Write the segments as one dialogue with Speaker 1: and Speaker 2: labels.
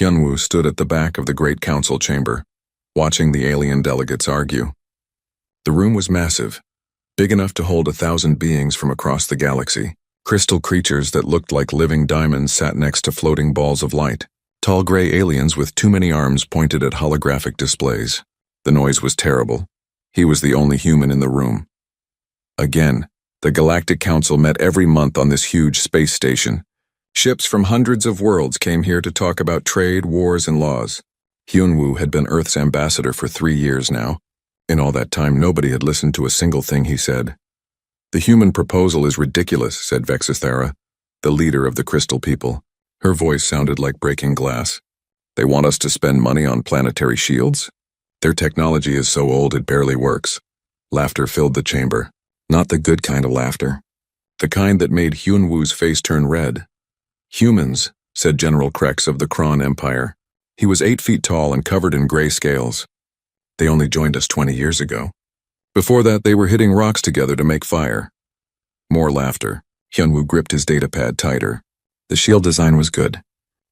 Speaker 1: Hyunwoo stood at the back of the great council chamber, watching the alien delegates argue. The room was massive, big enough to hold 1,000 beings from across the galaxy. Crystal creatures that looked like living diamonds sat next to floating balls of light. Tall gray aliens with too many arms pointed at holographic displays. The noise was terrible. He was the only human in the room. Again, the Galactic Council met every month on this huge space station. Ships from hundreds of worlds came here to talk about trade, wars, and laws. Hyunwoo had been Earth's ambassador for 3 years now. In all that time, nobody had listened to a single thing he said. "The human proposal is ridiculous," said Vexithera, the leader of the Crystal People. Her voice sounded like breaking glass. "They want us to spend money on planetary shields? Their technology is so old it barely works." Laughter filled the chamber. Not the good kind of laughter. The kind that made Hyunwoo's face turn red. "Humans," said General Krex of the Kron Empire. He was 8 feet tall and covered in gray scales. "They only joined us 20 years ago. Before that, they were hitting rocks together to make fire." More laughter. Hyunwoo gripped his datapad tighter. The shield design was good.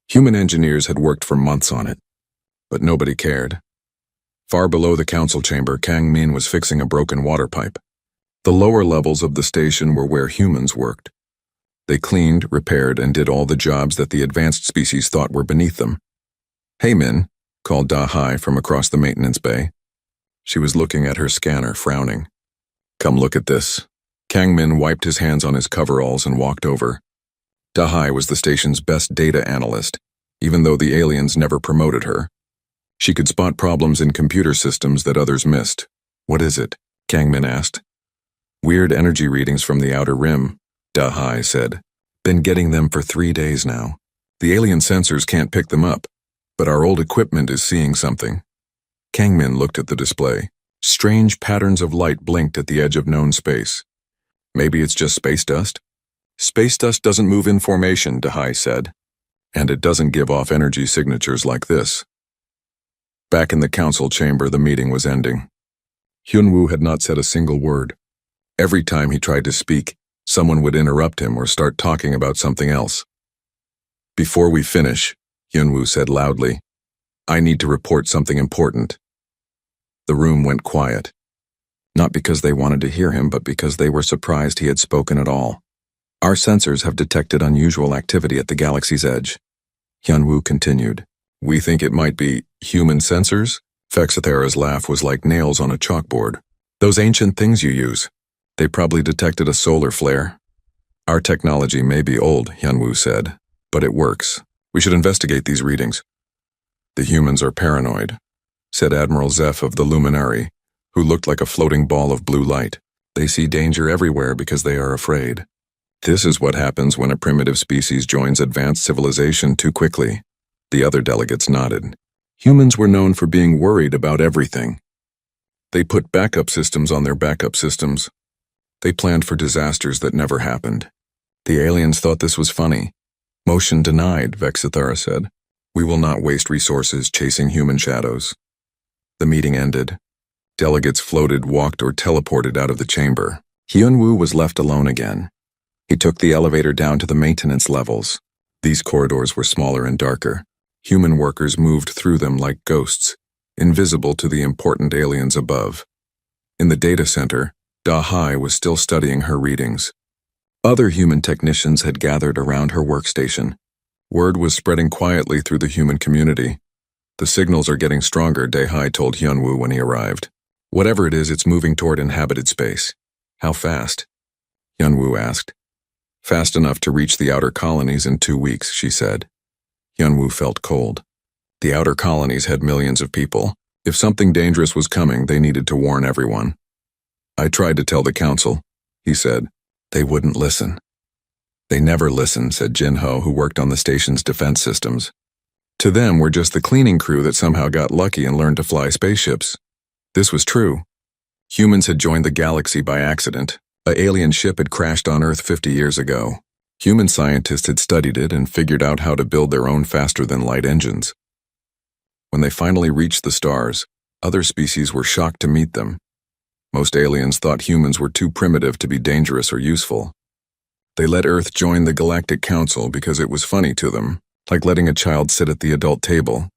Speaker 1: Human engineers had worked for months on it. But nobody cared. Far below the council chamber, Kang Min was fixing a broken water pipe. The lower levels of the station were where humans worked. They cleaned, repaired, and did all the jobs that the advanced species thought were beneath them. "Hey, Min," called Da Hai from across the maintenance bay. She was looking at her scanner, frowning. "Come look at this." Kang Min wiped his hands on his coveralls and walked over. Da Hai was the station's best data analyst, even though the aliens never promoted her. She could spot problems in computer systems that others missed. "What is it?" Kang Min asked. "Weird energy readings from the outer rim," Da Hai said. "Been getting them for 3 days now. The alien sensors can't pick them up, but our old equipment is seeing something." Kang Min looked at the display. Strange patterns of light blinked at the edge of known space. "Maybe it's just space dust?" "Space dust doesn't move in formation," Da Hai said. "And it doesn't give off energy signatures like this." Back in the council chamber, the meeting was ending. Hyunwoo had not said a single word. Every time he tried to speak, someone would interrupt him or start talking about something else. "Before we finish," Hyunwoo said loudly, "I need to report something important." The room went quiet. Not because they wanted to hear him, but because they were surprised he had spoken at all. "Our sensors have detected unusual activity at the galaxy's edge," Hyunwoo continued. "We think it might be human sensors?" Vexithera's laugh was like nails on a chalkboard. "Those ancient things you use. They probably detected a solar flare." "Our technology may be old," Hyunwoo said, "but it works. We should investigate these readings." "The humans are paranoid," said Admiral Zeph of the Luminary, who looked like a floating ball of blue light. "They see danger everywhere because they are afraid. This is what happens when a primitive species joins advanced civilization too quickly." The other delegates nodded. Humans were known for being worried about everything. They put backup systems on their backup systems. They planned for disasters that never happened. The aliens thought this was funny. "Motion denied," Vexithera said. "We will not waste resources chasing human shadows." The meeting ended. Delegates floated, walked, or teleported out of the chamber. Hyunwoo was left alone again. He took the elevator down to the maintenance levels. These corridors were smaller and darker. Human workers moved through them like ghosts, invisible to the important aliens above. In the data center, Da Hai was still studying her readings. Other human technicians had gathered around her workstation. Word was spreading quietly through the human community. "The signals are getting stronger," Da Hai told Hyunwoo when he arrived. "Whatever it is, it's moving toward inhabited space." "How fast?" Hyunwoo asked. "Fast enough to reach the outer colonies in 2 weeks," she said. Hyunwoo felt cold. The outer colonies had millions of people. If something dangerous was coming, they needed to warn everyone. "I tried to tell the council," he said. "They wouldn't listen." "They never listen," said Jin-Ho, who worked on the station's defense systems. "To them, we're just the cleaning crew that somehow got lucky and learned to fly spaceships." This was true. Humans had joined the galaxy by accident. An alien ship had crashed on Earth 50 years ago. Human scientists had studied it and figured out how to build their own faster-than-light engines. When they finally reached the stars, other species were shocked to meet them. Most aliens thought humans were too primitive to be dangerous or useful. They let Earth join the Galactic Council because it was funny to them, like letting a child sit at the adult table.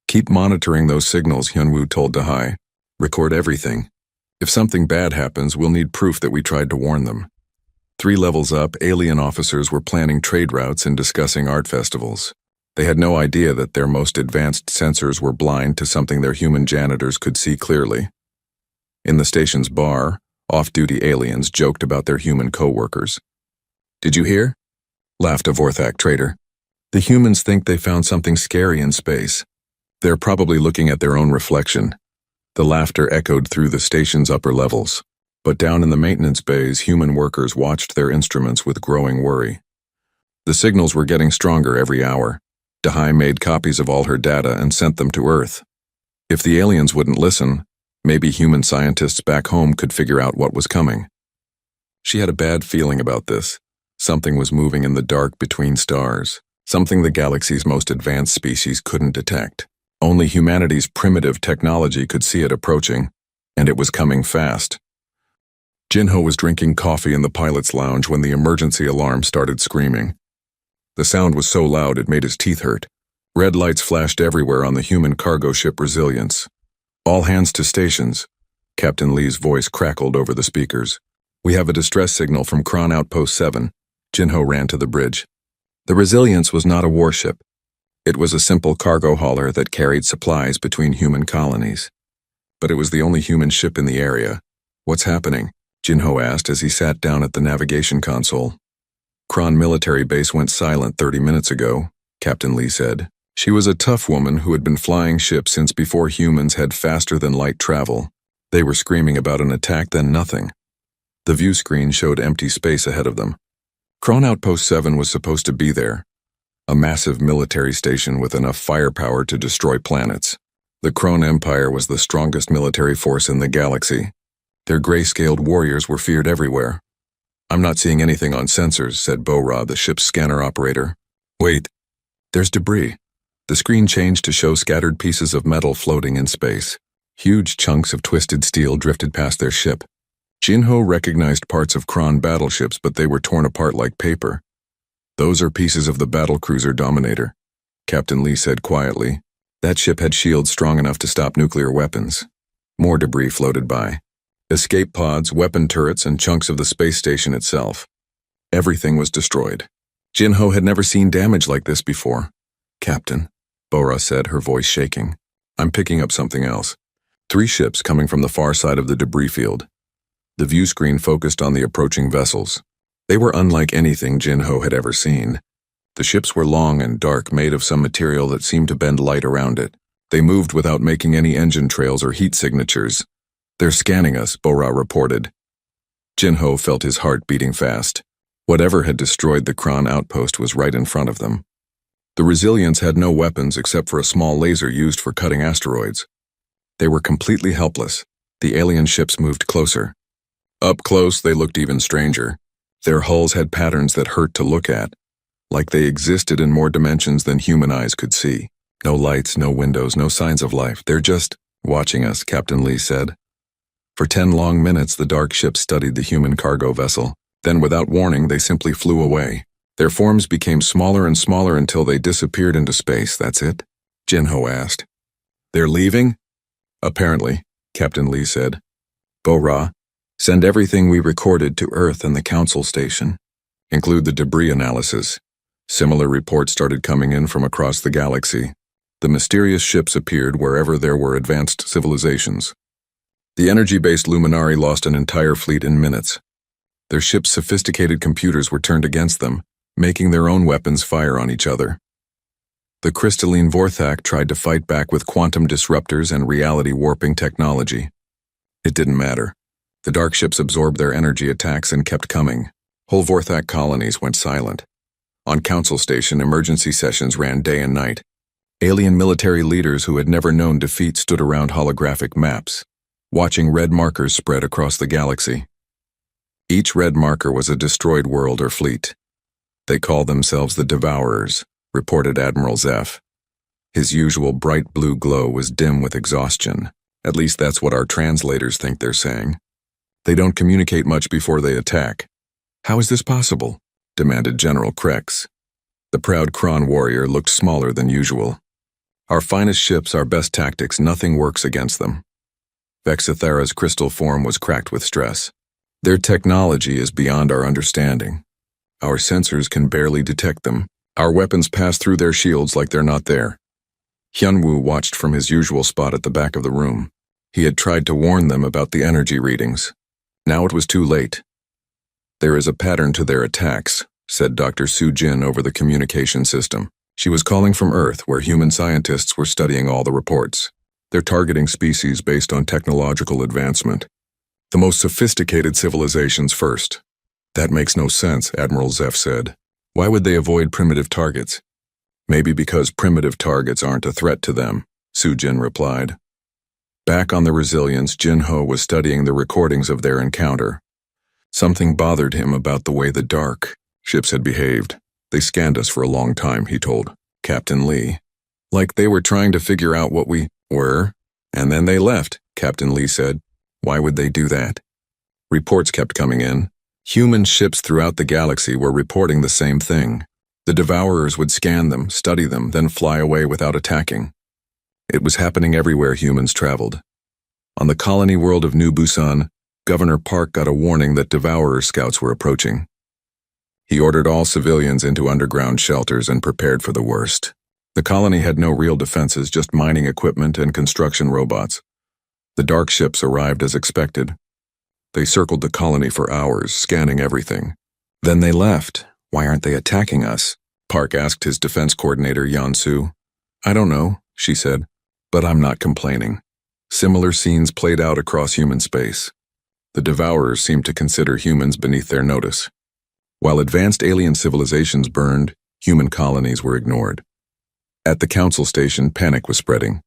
Speaker 1: Keep monitoring those signals, Hyunwoo told Dahai. Record everything. If something bad happens, we'll need proof that we tried to warn them. 3 levels up, alien officers were planning trade routes and discussing art festivals. They had no idea that their most advanced sensors were blind to something their human janitors could see clearly. In the station's bar, off-duty aliens joked about their human co-workers. Did you hear? Laughed a Vorthak trader. The humans think they found something scary in space. They're probably looking at their own reflection. The laughter echoed through the station's upper levels. But down in the maintenance bays, human workers watched their instruments with growing worry. The signals were getting stronger every hour. Dahai made copies of all her data and sent them to Earth. If the aliens wouldn't listen, maybe human scientists back home could figure out what was coming. She had a bad feeling about this. Something was moving in the dark between stars, something the galaxy's most advanced species couldn't detect. Only humanity's primitive technology could see it approaching, and it was coming fast. Jinho was drinking coffee in the pilot's lounge when the emergency alarm started screaming. The sound was so loud it made his teeth hurt. Red lights flashed everywhere on the human cargo ship Resilience. All hands to stations. Captain Lee's voice crackled over the speakers. We have a distress signal from Kron Outpost 7. Jinho ran to the bridge. The Resilience was not a warship. It was a simple cargo hauler that carried supplies between human colonies. But it was the only human ship in the area. What's happening? Jinho asked as he sat down at the navigation console. Kron military base went silent 30 minutes ago, Captain Lee said. She was a tough woman who had been flying ships since before humans had faster-than-light travel. They were screaming about an attack, then nothing. The view screen showed empty space ahead of them. Kron Outpost 7 was supposed to be there. A massive military station with enough firepower to destroy planets. The Kron Empire was the strongest military force in the galaxy. Their gray-scaled warriors were feared everywhere. I'm not seeing anything on sensors, said Bo-Ra, the ship's scanner operator. Wait, there's debris. The screen changed to show scattered pieces of metal floating in space. Huge chunks of twisted steel drifted past their ship. Jinho recognized parts of Kron battleships, but they were torn apart like paper. Those are pieces of the battlecruiser Dominator, Captain Lee said quietly. That ship had shields strong enough to stop nuclear weapons. More debris floated by. Escape pods, weapon turrets, and chunks of the space station itself. Everything was destroyed. Jinho had never seen damage like this before. Captain, Bo-Ra said, her voice shaking. I'm picking up something else. 3 ships coming from the far side of the debris field. The view screen focused on the approaching vessels. They were unlike anything Jinho had ever seen. The ships were long and dark, made of some material that seemed to bend light around it. They moved without making any engine trails or heat signatures. They're scanning us, Bo-Ra reported. Jinho felt his heart beating fast. Whatever had destroyed the Kron outpost was right in front of them. The Resilience had no weapons except for a small laser used for cutting asteroids. They were completely helpless. The alien ships moved closer. Up close, they looked even stranger. Their hulls had patterns that hurt to look at, like they existed in more dimensions than human eyes could see. No lights, no windows, no signs of life. They're just watching us, Captain Lee said. For 10 long minutes, the dark ship studied the human cargo vessel. Then, without warning, they simply flew away. Their forms became smaller and smaller until they disappeared into space. That's it? Jinho asked. They're leaving? Apparently, Captain Lee said. Bo-Ra, send everything we recorded to Earth and the Council Station. Include the debris analysis. Similar reports started coming in from across the galaxy. The mysterious ships appeared wherever there were advanced civilizations. The energy-based Luminari lost an entire fleet in minutes. Their ship's sophisticated computers were turned against them, making their own weapons fire on each other. The crystalline Vorthak tried to fight back with quantum disruptors and reality-warping technology. It didn't matter. The dark ships absorbed their energy attacks and kept coming. Whole Vorthak colonies went silent. On Council Station, emergency sessions ran day and night. Alien military leaders who had never known defeat stood around holographic maps, watching red markers spread across the galaxy. Each red marker was a destroyed world or fleet. They called themselves the Devourers, reported Admiral Zeph. His usual bright blue glow was dim with exhaustion. At least that's what our translators think they're saying. They don't communicate much before they attack. How is this possible? Demanded General Krex. The proud Kron warrior looked smaller than usual. Our finest ships, our best tactics, nothing works against them. Vexithera's crystal form was cracked with stress. Their technology is beyond our understanding. Our sensors can barely detect them. Our weapons pass through their shields like they're not there. Hyunwoo watched from his usual spot at the back of the room. He had tried to warn them about the energy readings. Now it was too late. There is a pattern to their attacks, said Dr. Soo-jin over the communication system. She was calling from Earth, where human scientists were studying all the reports. They're targeting species based on technological advancement. The most sophisticated civilizations first. That makes no sense, Admiral Zeph said. Why would they avoid primitive targets? Maybe because primitive targets aren't a threat to them, Soo-jin replied. Back on the Resilience, Jin-ho was studying the recordings of their encounter. Something bothered him about the way the dark ships had behaved. They scanned us for a long time, he told Captain Lee. Like they were trying to figure out what we were, and then they left, Captain Lee said. Why would they do that? Reports kept coming in. Human ships throughout the galaxy were reporting the same thing. The Devourers would scan them, study them, then fly away without attacking. It was happening everywhere humans traveled. On the colony world of New Busan, Governor Park got a warning that Devourer scouts were approaching. He ordered all civilians into underground shelters and prepared for the worst. The colony had no real defenses, just mining equipment and construction robots. The dark ships arrived as expected. They circled the colony for hours, scanning everything. Then they left. Why aren't they attacking us? Park asked his defense coordinator, Yeon-soo. I don't know, she said, but I'm not complaining. Similar scenes played out across human space. The Devourers seemed to consider humans beneath their notice. While advanced alien civilizations burned, human colonies were ignored. At the council station, panic was spreading.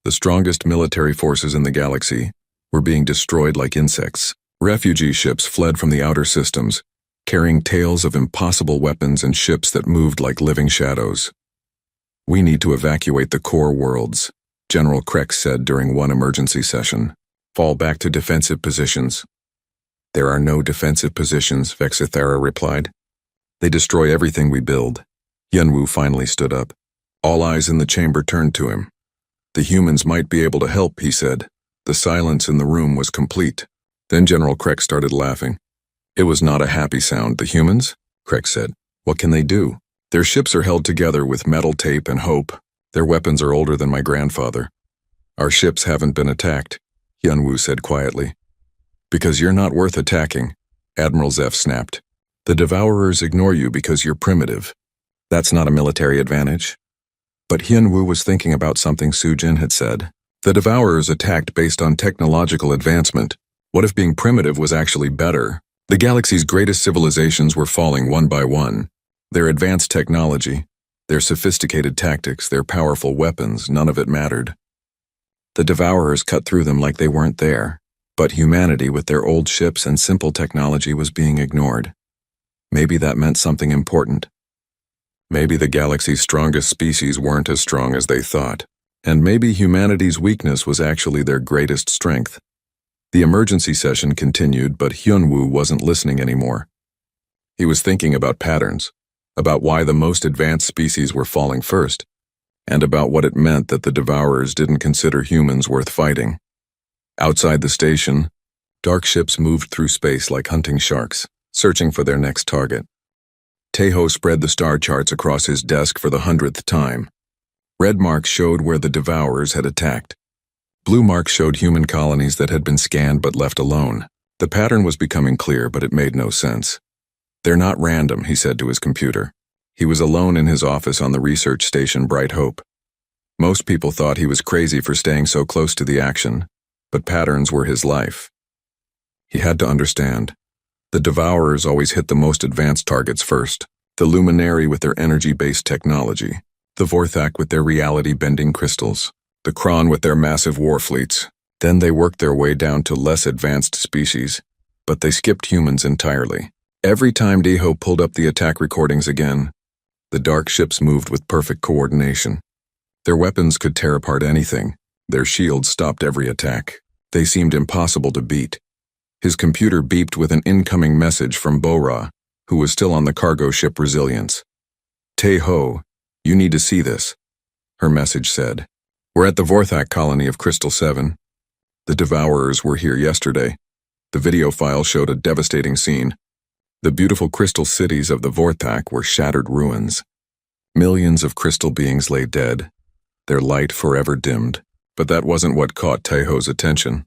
Speaker 1: The strongest military forces in the galaxy were being destroyed like insects. Refugee ships fled from the outer systems, carrying tales of impossible weapons and ships that moved like living shadows. We need to evacuate the core worlds, General Krex said during one emergency session. Fall back to defensive positions. There are no defensive positions, Vexithera replied. They destroy everything we build. Hyunwoo finally stood up. All eyes in the chamber turned to him. The humans might be able to help, he said. The silence in the room was complete. Then General Krex started laughing. It was not a happy sound. The humans? Krex said. What can they do? Their ships are held together with metal tape and hope. Their weapons are older than my grandfather. Our ships haven't been attacked, Hyunwoo said quietly. Because you're not worth attacking, Admiral Zeph snapped. The Devourers ignore you because you're primitive. That's not a military advantage. But Hyunwoo was thinking about something Soo-jin had said. The Devourers attacked based on technological advancement. What if being primitive was actually better? The galaxy's greatest civilizations were falling one by one. Their advanced technology, their sophisticated tactics, their powerful weapons, none of it mattered. The Devourers cut through them like they weren't there. But humanity, with their old ships and simple technology, was being ignored. Maybe that meant something important. Maybe the galaxy's strongest species weren't as strong as they thought. And maybe humanity's weakness was actually their greatest strength. The emergency session continued, but Hyunwoo wasn't listening anymore. He was thinking about patterns, about why the most advanced species were falling first, and about what it meant that the Devourers didn't consider humans worth fighting. Outside the station, dark ships moved through space like hunting sharks, searching for their next target. Taeho spread the star charts across his desk for the 100th time. Red marks showed where the Devourers had attacked. Blue marks showed human colonies that had been scanned but left alone. The pattern was becoming clear, but it made no sense. They're not random, he said to his computer. He was alone in his office on the research station Bright Hope. Most people thought he was crazy for staying so close to the action, but patterns were his life. He had to understand. The Devourers always hit the most advanced targets first. The Luminary with their energy-based technology, the Vorthak with their reality-bending crystals, the Kron with their massive war fleets. Then they worked their way down to less advanced species, but they skipped humans entirely. Every time Taeho pulled up the attack recordings again, the dark ships moved with perfect coordination. Their weapons could tear apart anything. Their shields stopped every attack. They seemed impossible to beat. His computer beeped with an incoming message from Bora, who was still on the cargo ship Resilience. Tae-ho, you need to see this, her message said. We're at the Vorthak colony of Crystal 7. The Devourers were here yesterday. The video file showed a devastating scene. The beautiful crystal cities of the Vorthak were shattered ruins. Millions of crystal beings lay dead, their light forever dimmed. But that wasn't what caught Tae-ho's attention.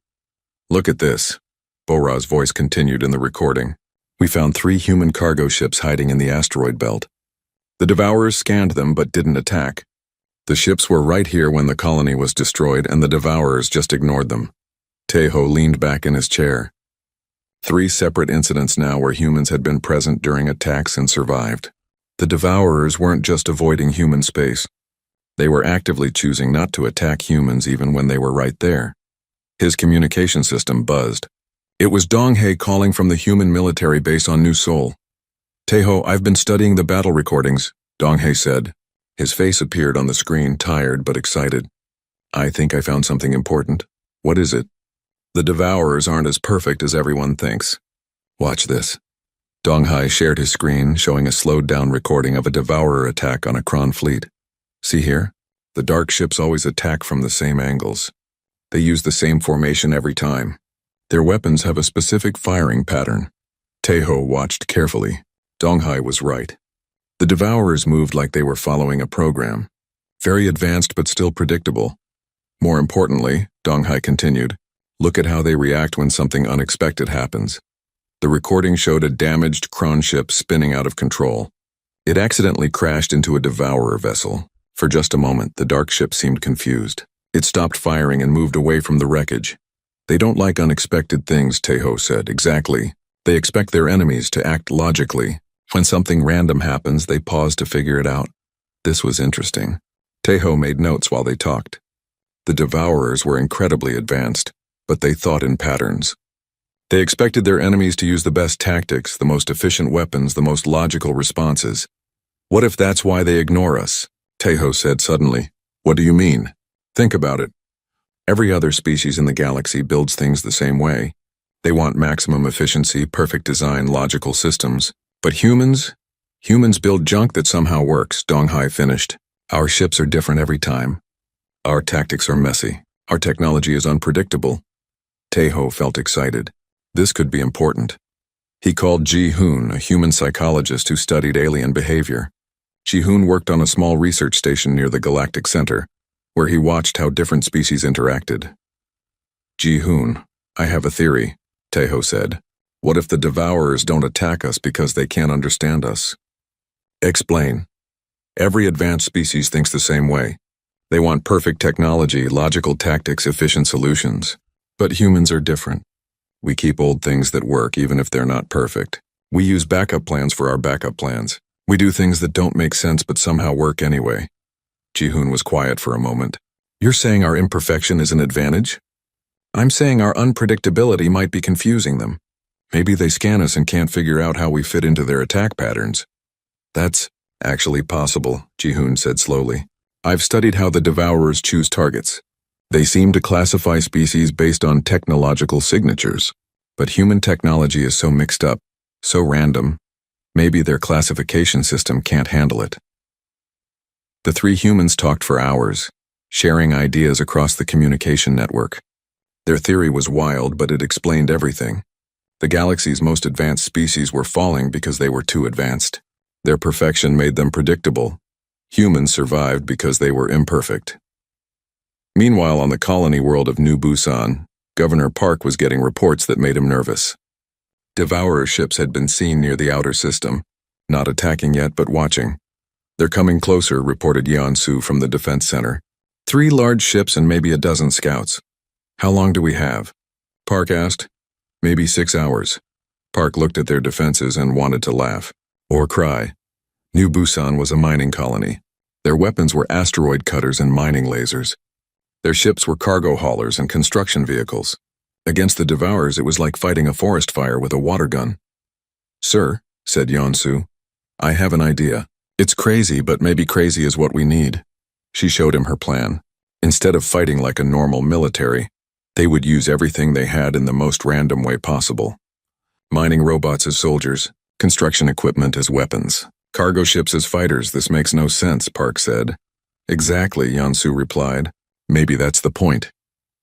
Speaker 1: Look at this, Bora's voice continued in the recording. We found 3 human cargo ships hiding in the asteroid belt. The Devourers scanned them but didn't attack. The ships were right here when the colony was destroyed, and the Devourers just ignored them. Tae-ho leaned back in his chair. 3 separate incidents now where humans had been present during attacks and survived. The Devourers weren't just avoiding human space. They were actively choosing not to attack humans even when they were right there. His communication system buzzed. It was Dong-hae calling from the human military base on New Seoul. Tae-ho, I've been studying the battle recordings, Dong-hae said. His face appeared on the screen, tired but excited. I think I found something important. What is it? The Devourers aren't as perfect as everyone thinks. Watch this. Dong-hae shared his screen, showing a slowed-down recording of a Devourer attack on a Kron fleet. See here? The dark ships always attack from the same angles. They use the same formation every time. Their weapons have a specific firing pattern. Tae-ho watched carefully. Dong-hae was right. The Devourers moved like they were following a program. Very advanced but still predictable. More importantly, Dong-hae continued, look at how they react when something unexpected happens. The recording showed a damaged Kron ship spinning out of control. It accidentally crashed into a Devourer vessel. For just a moment, the dark ship seemed confused. It stopped firing and moved away from the wreckage. They don't like unexpected things, Tae-ho said. Exactly. They expect their enemies to act logically. When something random happens, they pause to figure it out. This was interesting. Tae-ho made notes while they talked. The Devourers were incredibly advanced, but they thought in patterns. They expected their enemies to use the best tactics, the most efficient weapons, the most logical responses. What if that's why they ignore us? Tae-ho said suddenly. What do you mean? Think about it. Every other species in the galaxy builds things the same way. They want maximum efficiency, perfect design, logical systems. But humans build junk that somehow works, Dong-hae finished. Our ships are different every time. Our tactics are messy. Our technology is unpredictable. Tae-ho felt excited. This could be important. He called Ji-hoon, a human psychologist who studied alien behavior. Ji-hoon worked on a small research station near the Galactic Center, where he watched how different species interacted. Ji-hoon, I have a theory, Tae-ho said. What if the Devourers don't attack us because they can't understand us? Explain. Every advanced species thinks the same way. They want perfect technology, logical tactics, efficient solutions. But humans are different. We keep old things that work even if they're not perfect. We use backup plans for our backup plans. We do things that don't make sense but somehow work anyway. Ji-hoon was quiet for a moment. You're saying our imperfection is an advantage? I'm saying our unpredictability might be confusing them. Maybe they scan us and can't figure out how we fit into their attack patterns. That's actually possible, Ji-hoon said slowly. I've studied how the Devourers choose targets. They seem to classify species based on technological signatures. But human technology is so mixed up, so random. Maybe their classification system can't handle it. The 3 humans talked for hours, sharing ideas across the communication network. Their theory was wild, but it explained everything. The galaxy's most advanced species were falling because they were too advanced. Their perfection made them predictable. Humans survived because they were imperfect. Meanwhile, on the colony world of New Busan, Governor Park was getting reports that made him nervous. Devourer ships had been seen near the outer system, not attacking yet but watching. They're coming closer, reported Yeon-soo from the defense center. 3 large ships and maybe a dozen scouts. How long do we have? Park asked. Maybe 6 hours. Park looked at their defenses and wanted to laugh. Or cry. New Busan was a mining colony. Their weapons were asteroid cutters and mining lasers. Their ships were cargo haulers and construction vehicles. Against the Devourers, it was like fighting a forest fire with a water gun. Sir, said Yeon-soo, I have an idea. It's crazy, but maybe crazy is what we need. She showed him her plan. Instead of fighting like a normal military, they would use everything they had in the most random way possible. Mining robots as soldiers, construction equipment as weapons. Cargo ships as fighters, this makes no sense, Park said. Exactly, Yansu replied. Maybe that's the point.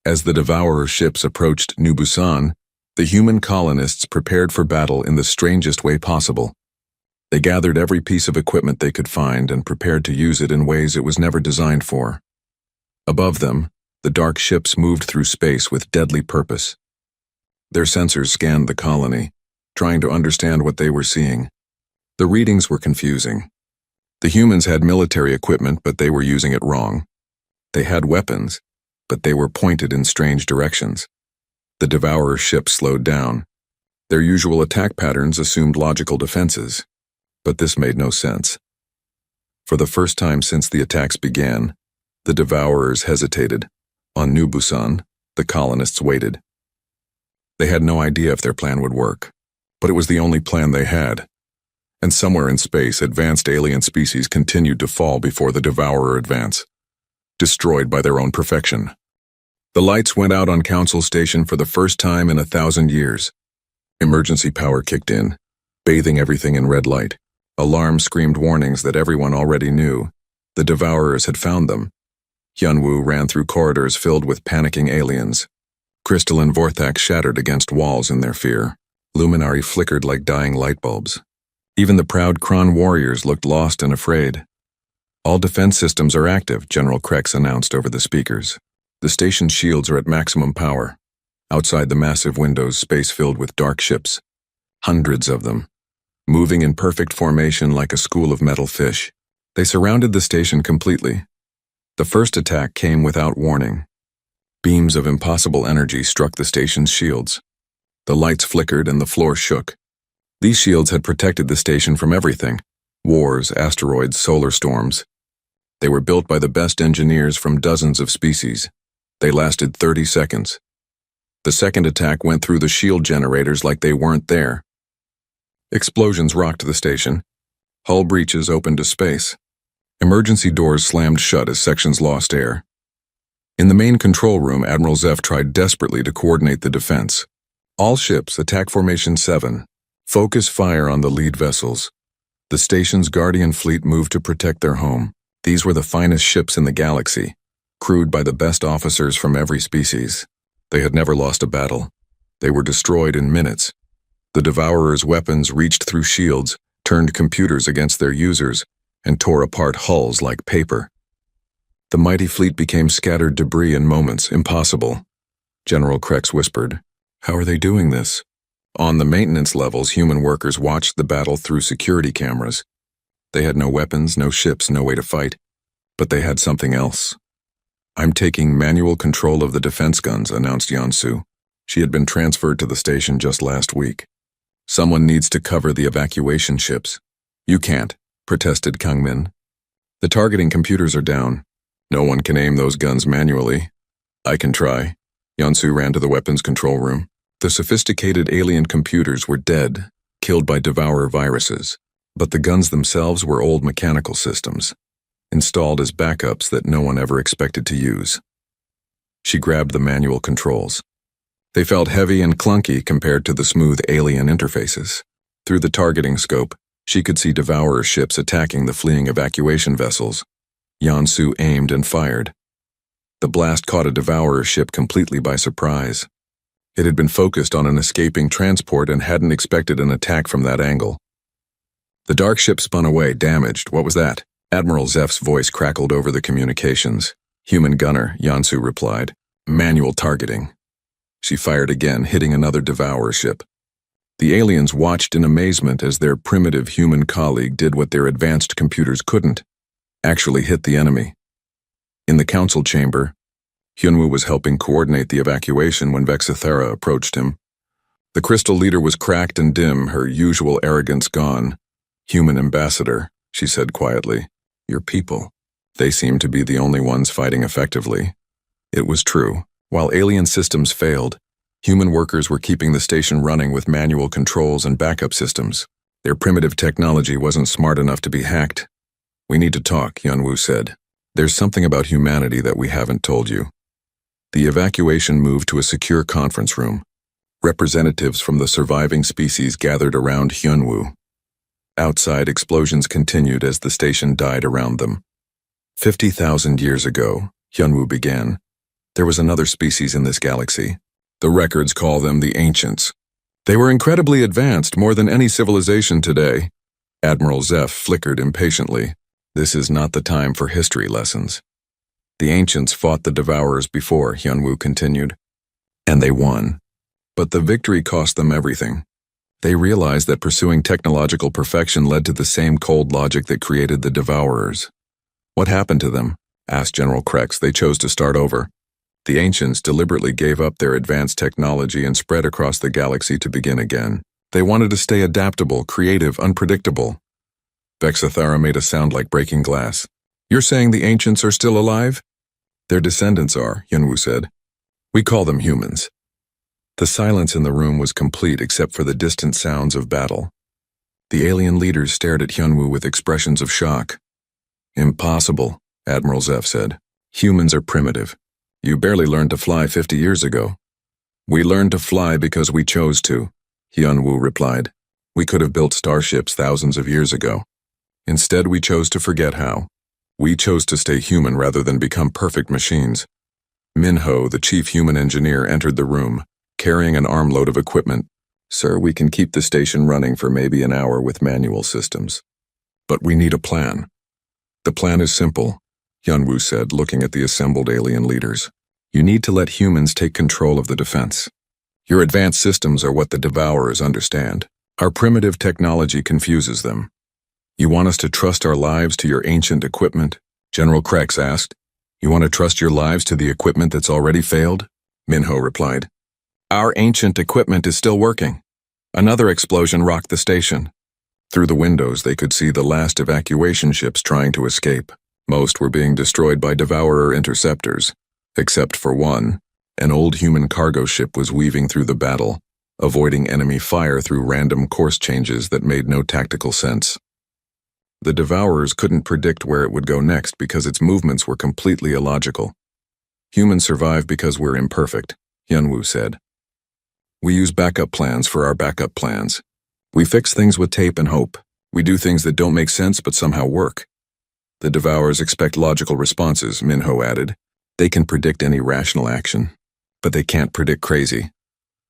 Speaker 1: As the Devourer ships approached New Busan, the human colonists prepared for battle in the strangest way possible. They gathered every piece of equipment they could find and prepared to use it in ways it was never designed for. Above them, the dark ships moved through space with deadly purpose. Their sensors scanned the colony, trying to understand what they were seeing. The readings were confusing. The humans had military equipment, but they were using it wrong. They had weapons, but they were pointed in strange directions. The Devourer ships slowed down. Their usual attack patterns assumed logical defenses, but this made no sense. For the first time since the attacks began, the Devourers hesitated. On New Busan, the colonists waited. They had no idea if their plan would work, but it was the only plan they had. And somewhere in space, advanced alien species continued to fall before the Devourer advance, destroyed by their own perfection. The lights went out on Council Station for the first time in 1,000 years. Emergency power kicked in, bathing everything in red light. Alarms screamed warnings that everyone already knew. The Devourers had found them. Hyunwoo ran through corridors filled with panicking aliens. Crystalline vortex shattered against walls in their fear. Luminari flickered like dying light bulbs. Even the proud Kron warriors looked lost and afraid. All defense systems are active, General Krex announced over the speakers. The station's shields are at maximum power. Outside the massive windows, space filled with dark ships. Hundreds of them, moving in perfect formation like a school of metal fish. They surrounded the station completely. The first attack came without warning. Beams of impossible energy struck the station's shields. The lights flickered and the floor shook. These shields had protected the station from everything: wars, asteroids, solar storms. They were built by the best engineers from dozens of species. They lasted 30 seconds. The second attack went through the shield generators like they weren't there. Explosions rocked the station. Hull breaches opened to space. Emergency doors slammed shut as sections lost air. In the main control room, Admiral Zeff tried desperately to coordinate the defense. All ships, attack formation 7. Focus fire on the lead vessels. The station's Guardian fleet moved to protect their home. These were the finest ships in the galaxy, crewed by the best officers from every species. They had never lost a battle. They were destroyed in minutes. The Devourers' weapons reached through shields, turned computers against their users, and tore apart hulls like paper. The mighty fleet became scattered debris in moments, impossible. General Krex whispered, "How are they doing this?" On the maintenance levels, human workers watched the battle through security cameras. They had no weapons, no ships, no way to fight. But they had something else. "I'm taking manual control of the defense guns," announced Yansu. She had been transferred to the station just last week. "Someone needs to cover the evacuation ships." "You can't," protested Kangmin. "The targeting computers are down. No one can aim those guns manually." "I can try." Yansu ran to the weapons control room. The sophisticated alien computers were dead, killed by Devourer viruses, but the guns themselves were old mechanical systems, installed as backups that no one ever expected to use. She grabbed the manual controls. They felt heavy and clunky compared to the smooth alien interfaces. Through the targeting scope, she could see Devourer ships attacking the fleeing evacuation vessels. Yansu aimed and fired. The blast caught a Devourer ship completely by surprise. It had been focused on an escaping transport and hadn't expected an attack from that angle. The dark ship spun away, damaged. "What was that?" Admiral Zeff's voice crackled over the communications. "Human gunner," Yansu replied. "Manual targeting." She fired again, hitting another Devourer ship. The aliens watched in amazement as their primitive human colleague did what their advanced computers couldn't: actually hit the enemy. In the council chamber, Hyunwoo was helping coordinate the evacuation when Vexithera approached him. The crystal leader was cracked and dim, her usual arrogance gone. "Human ambassador," she said quietly. "Your people. They seem to be the only ones fighting effectively." It was true. While alien systems failed, human workers were keeping the station running with manual controls and backup systems. Their primitive technology wasn't smart enough to be hacked. "We need to talk," Hyunwoo said. "There's something about humanity that we haven't told you." The evacuation moved to a secure conference room. Representatives from the surviving species gathered around Hyunwoo. Outside, explosions continued as the station died around them. 50,000 years ago, Hyunwoo began, there was another species in this galaxy. The records call them the Ancients. They were incredibly advanced, more than any civilization today. Admiral Zeph flickered impatiently. This is not the time for history lessons. The Ancients fought the Devourers before, Hyunwoo continued. And they won. But the victory cost them everything. They realized that pursuing technological perfection led to the same cold logic that created the Devourers. What happened to them? Asked General Krex. They chose to start over. The Ancients deliberately gave up their advanced technology and spread across the galaxy to begin again. They wanted to stay adaptable, creative, unpredictable. Vexathara made a sound like breaking glass. You're saying the Ancients are still alive? Their descendants are, Hyunwoo said. We call them humans. The silence in the room was complete except for the distant sounds of battle. The alien leaders stared at Hyunwoo with expressions of shock. Impossible, Admiral Zeph said. Humans are primitive. You barely learned to fly 50 years ago. We learned to fly because we chose to, Hyunwoo replied. We could have built starships thousands of years ago. Instead, we chose to forget how. We chose to stay human rather than become perfect machines. Minho, the chief human engineer, entered the room, carrying an armload of equipment. Sir, we can keep the station running for maybe an hour with manual systems. But we need a plan. The plan is simple, Hyunwoo said, looking at the assembled alien leaders. You need to let humans take control of the defense. Your advanced systems are what the Devourers understand. Our primitive technology confuses them. You want us to trust our lives to your ancient equipment? General Krex asked. You want to trust your lives to the equipment that's already failed? Minho replied. Our ancient equipment is still working. Another explosion rocked the station. Through the windows, they could see the last evacuation ships trying to escape. Most were being destroyed by Devourer interceptors, except for one. An old human cargo ship was weaving through the battle, avoiding enemy fire through random course changes that made no tactical sense. The Devourers couldn't predict where it would go next because its movements were completely illogical. Humans survive because we're imperfect, Hyunwoo said. We use backup plans for our backup plans. We fix things with tape and hope. We do things that don't make sense but somehow work. The Devourers expect logical responses, Minho added. They can predict any rational action, but they can't predict crazy.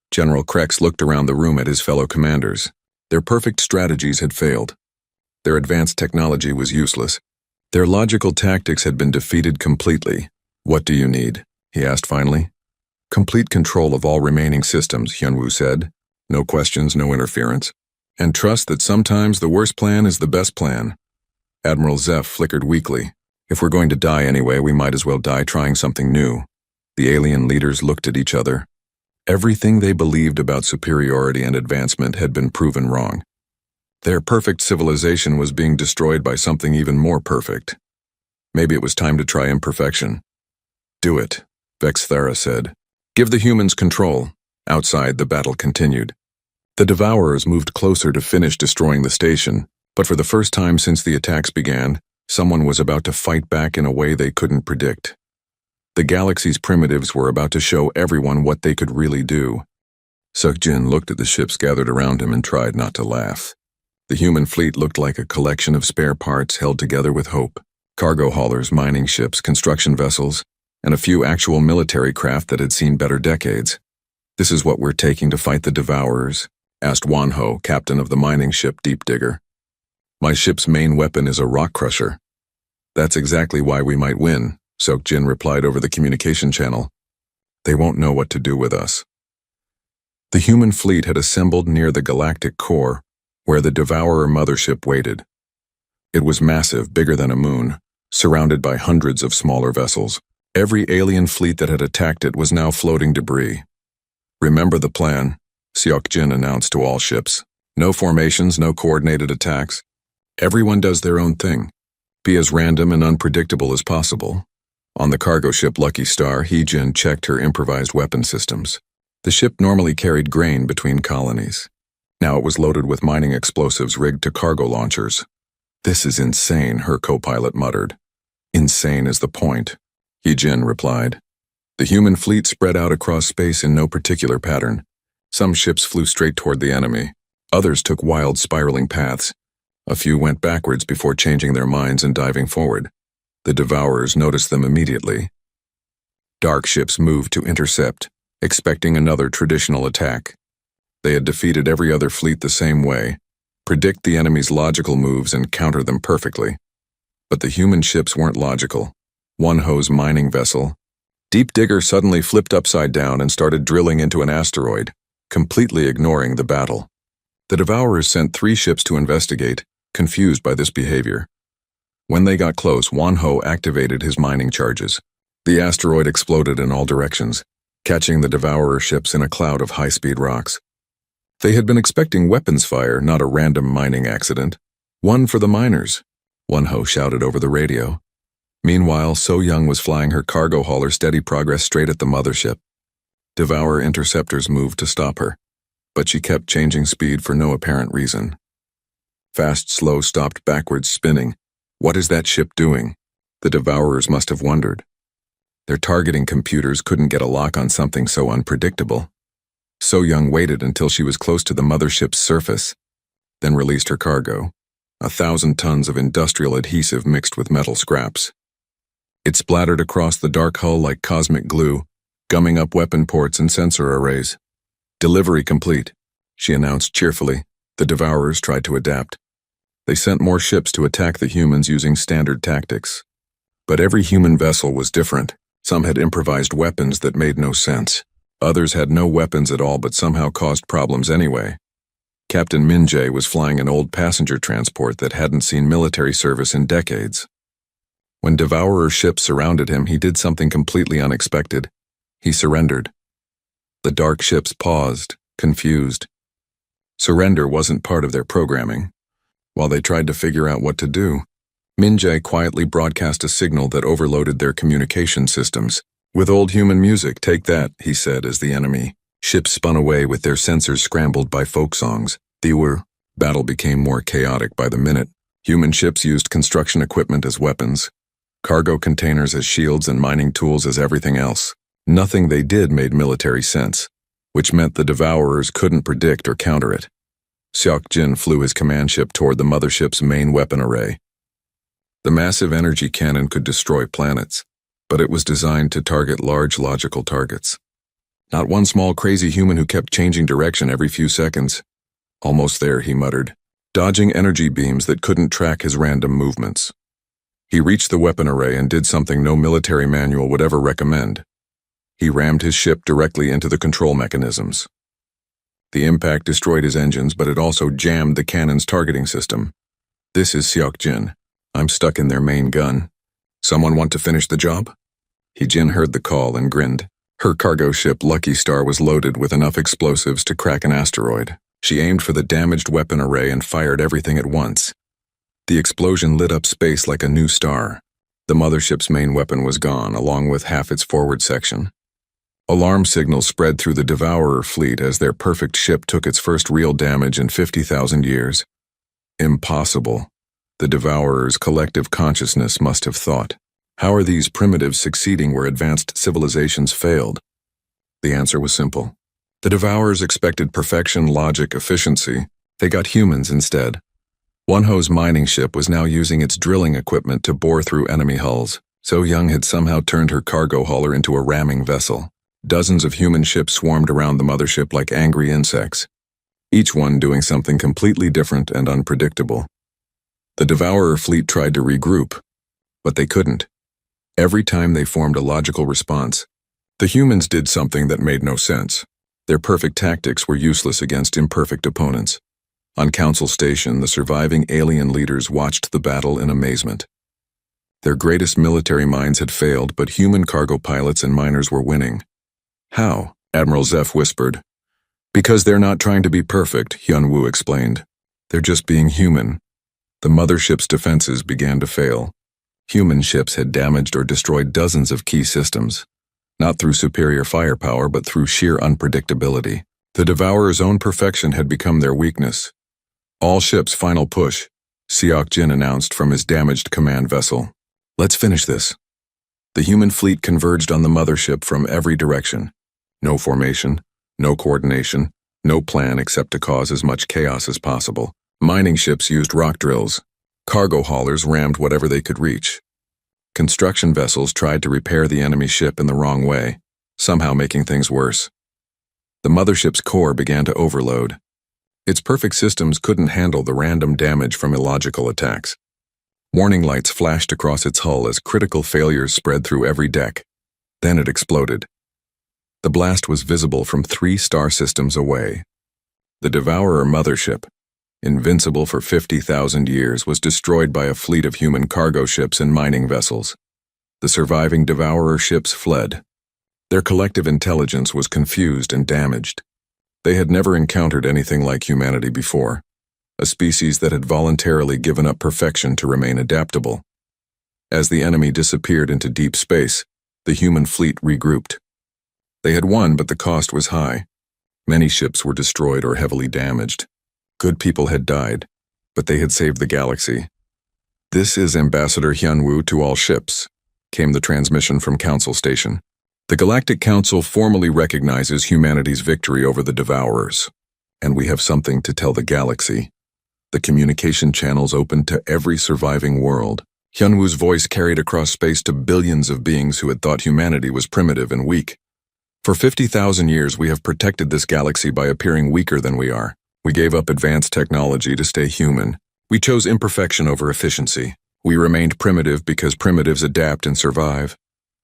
Speaker 1: General Krex looked around the room at his fellow commanders. Their perfect strategies had failed. Their advanced technology was useless. Their logical tactics had been defeated completely. What do you need? He asked finally. Complete control of all remaining systems, Hyunwoo said. No questions, no interference. And trust that sometimes the worst plan is the best plan. Admiral Zeph flickered weakly. If we're going to die anyway, we might as well die trying something new. The alien leaders looked at each other. Everything they believed about superiority and advancement had been proven wrong. Their perfect civilization was being destroyed by something even more perfect. Maybe it was time to try imperfection. Do it, Vexathara said. Give the humans control. Outside, the battle continued. The Devourers moved closer to finish destroying the station, but for the first time since the attacks began, someone was about to fight back in a way they couldn't predict. The galaxy's primitives were about to show everyone what they could really do. Seokjin looked at the ships gathered around him and tried not to laugh. The human fleet looked like a collection of spare parts held together with hope. Cargo haulers, mining ships, construction vessels, and a few actual military craft that had seen better decades. This is what we're taking to fight the Devourers, asked Wonho, captain of the mining ship Deep Digger. My ship's main weapon is a rock crusher. That's exactly why we might win, Seokjin replied over the communication channel. They won't know what to do with us. The human fleet had assembled near the galactic core, where the Devourer mothership waited. It was massive, bigger than a moon, surrounded by hundreds of smaller vessels. Every alien fleet that had attacked it was now floating debris. Remember the plan, Seokjin announced to all ships. No formations, no coordinated attacks. Everyone does their own thing. Be as random and unpredictable as possible. On the cargo ship Lucky Star, Heejin checked her improvised weapon systems. The ship normally carried grain between colonies. Now it was loaded with mining explosives rigged to cargo launchers. This is insane, her co-pilot muttered. Insane is the point, Heejin replied. The human fleet spread out across space in no particular pattern. Some ships flew straight toward the enemy. Others took wild spiraling paths. A few went backwards before changing their minds and diving forward. The Devourers noticed them immediately. Dark ships moved to intercept, expecting another traditional attack. They had defeated every other fleet the same way, predict the enemy's logical moves and counter them perfectly. But the human ships weren't logical. One Ho's mining vessel, Deep Digger, suddenly flipped upside down and started drilling into an asteroid, completely ignoring the battle. The Devourers sent 3 ships to investigate, confused by this behavior. When they got close, Wan Ho activated his mining charges. The asteroid exploded in all directions, catching the Devourer ships in a cloud of high-speed rocks. They had been expecting weapons fire, not a random mining accident. One for the miners, Wan Ho shouted over the radio. Meanwhile, So Young was flying her cargo hauler steady progress straight at the mothership. Devourer interceptors moved to stop her, but she kept changing speed for no apparent reason. Fast, slow stopped backwards spinning. What is that ship doing? The Devourers must have wondered. Their targeting computers couldn't get a lock on something so unpredictable. So Young waited until she was close to the mothership's surface, then released her cargo, 1,000 tons of industrial adhesive mixed with metal scraps. It splattered across the dark hull like cosmic glue, gumming up weapon ports and sensor arrays. Delivery complete, she announced cheerfully. The Devourers tried to adapt. They sent more ships to attack the humans using standard tactics. But every human vessel was different. Some had improvised weapons that made no sense. Others had no weapons at all but somehow caused problems anyway. Captain Min Jae was flying an old passenger transport that hadn't seen military service in decades. When Devourer ships surrounded him, he did something completely unexpected. He surrendered. The dark ships paused, confused. Surrender wasn't part of their programming. While they tried to figure out what to do, Min Jae quietly broadcast a signal that overloaded their communication systems. With old human music, take that, he said as the enemy ships spun away with their sensors scrambled by folk songs. The battle became more chaotic by the minute. Human ships used construction equipment as weapons, cargo containers as shields and mining tools as everything else. Nothing they did made military sense, which meant the Devourers couldn't predict or counter it. Seok Jin flew his command ship toward the mothership's main weapon array. The massive energy cannon could destroy planets, but it was designed to target large logical targets. Not one small crazy human who kept changing direction every few seconds. Almost there, he muttered, dodging energy beams that couldn't track his random movements. He reached the weapon array and did something no military manual would ever recommend. He rammed his ship directly into the control mechanisms. The impact destroyed his engines, but it also jammed the cannon's targeting system. This is Seok Jin. I'm stuck in their main gun. Someone want to finish the job? Jin heard the call and grinned. Her cargo ship Lucky Star was loaded with enough explosives to crack an asteroid. She aimed for the damaged weapon array and fired everything at once. The explosion lit up space like a new star. The mothership's main weapon was gone, along with half its forward section. Alarm signals spread through the Devourer fleet as their perfect ship took its first real damage in 50,000 years. Impossible, the Devourer's collective consciousness must have thought. How are these primitives succeeding where advanced civilizations failed? The answer was simple. The Devourers expected perfection, logic, efficiency. They got humans instead. Wan Ho's mining ship was now using its drilling equipment to bore through enemy hulls. So Young had somehow turned her cargo hauler into a ramming vessel. Dozens of human ships swarmed around the mothership like angry insects, each one doing something completely different and unpredictable. The Devourer fleet tried to regroup, but they couldn't. Every time they formed a logical response, the humans did something that made no sense. Their perfect tactics were useless against imperfect opponents. On Council Station, the surviving alien leaders watched the battle in amazement. Their greatest military minds had failed, but human cargo pilots and miners were winning. How? Admiral Zeph whispered. Because they're not trying to be perfect, Hyun Woo explained. They're just being human. The mothership's defenses began to fail. Human ships had damaged or destroyed dozens of key systems, not through superior firepower but through sheer unpredictability. The Devourer's own perfection had become their weakness. All ships final push, Seok Jin announced from his damaged command vessel. Let's finish this. The human fleet converged on the mothership from every direction. No formation, no coordination, no plan except to cause as much chaos as possible. Mining ships used rock drills. Cargo haulers rammed whatever they could reach. Construction vessels tried to repair the enemy ship in the wrong way, somehow making things worse. The mothership's core began to overload. Its perfect systems couldn't handle the random damage from illogical attacks. Warning lights flashed across its hull as critical failures spread through every deck. Then it exploded. The blast was visible from 3 star systems away. The Devourer mothership, invincible for 50,000 years, was destroyed by a fleet of human cargo ships and mining vessels. The surviving Devourer ships fled. Their collective intelligence was confused and damaged. They had never encountered anything like humanity before, a species that had voluntarily given up perfection to remain adaptable. As the enemy disappeared into deep space, the human fleet regrouped. They had won, but the cost was high. Many ships were destroyed or heavily damaged. Good people had died, but they had saved the galaxy. "This is Ambassador Hyunwoo to all ships," came the transmission from Council Station. "The Galactic Council formally recognizes humanity's victory over the Devourers, and we have something to tell the galaxy." The communication channels opened to every surviving world. Hyunwoo's voice carried across space to billions of beings who had thought humanity was primitive and weak. "For 50,000 years we have protected this galaxy by appearing weaker than we are. We gave up advanced technology to stay human. We chose imperfection over efficiency. We remained primitive because primitives adapt and survive.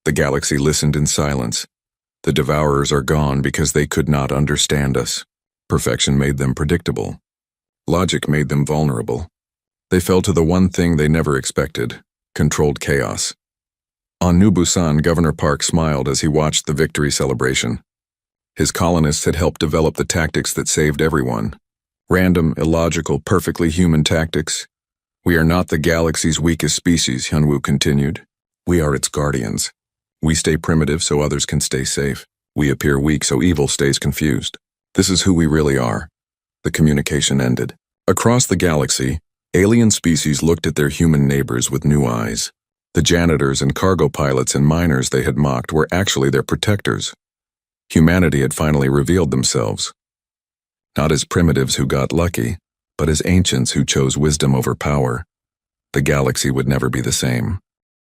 Speaker 1: The galaxy listened in silence. The Devourers are gone because they could not understand us. Perfection made them predictable. Logic made them vulnerable. They fell to the one thing they never expected: controlled chaos." On New Busan, Governor Park smiled as he watched the victory celebration. His colonists had helped develop the tactics that saved everyone. Random, illogical, perfectly human tactics. "We are not the galaxy's weakest species," Hyunwoo continued. "We are its guardians. We stay primitive so others can stay safe. We appear weak so evil stays confused. This is who we really are." The communication ended. Across the galaxy, alien species looked at their human neighbors with new eyes. The janitors and cargo pilots and miners they had mocked were actually their protectors. Humanity had finally revealed themselves. Not as primitives who got lucky, but as ancients who chose wisdom over power. The galaxy would never be the same.